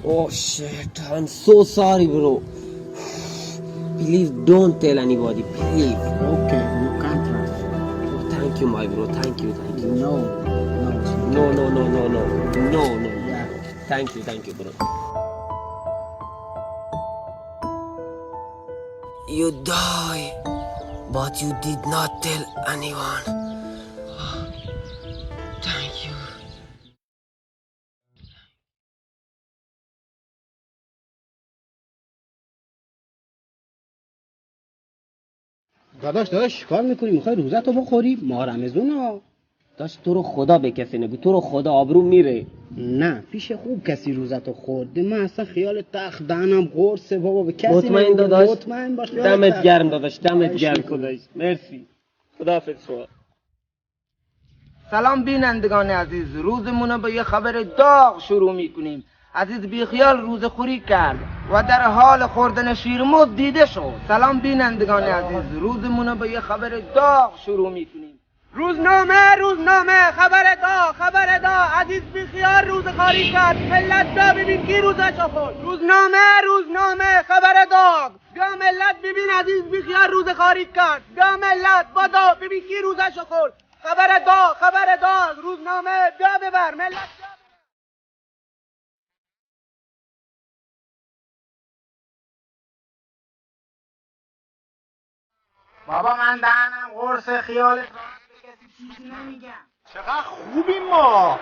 Oh shit, I'm so sorry bro. Please don't tell anybody, please. Okay, you can't trust. Oh, thank you my bro, thank you. No. No. Yeah. Thank you bro. You die, but you did not tell anyone. Thank you. داداش چیکار میکنی؟ میخوای روزتو بخوری؟ ما رمضون ها. داشت تو رو خدا به کسی نگو، تو رو خدا آبرو میره. نه پیش خوب کسی روزتو خورده، من اصلا خیال تخت دهنم قرصه بابا، به کسی مطمئن نمیگم. داداش؟ مطمئن باش. دمت گرم داداش، دمت خواهش گرم می‌کنم. خدایش. مرسی. خداحافظ شما. سلام بینندگان عزیز، روزمون رو با یه خبر داغ شروع میکنیم. عزیز بیخیال روز خوری کرد و در حال خوردن شیرموز دیده شد. سلام بینندگان عزیز، روزمون رو با یه خبر داغ شروع میکنیم. روزنامه خبر داغ عزیز بیخیال روز خوری کرد. ملت دا ببین کی روزشو خورد. روزنامه خبر داغ. بیا ملت ببین عزیز بیخیال روز خوری کرد. بیا ملت بادا ببین کی روزشو خورد. خبر داغ روزنامه بیا ببر ملت بیا ببر. بابا من دهنم قرص خیالت راحت به کسی چیزی نمیگم. چقدر خوبیم ما.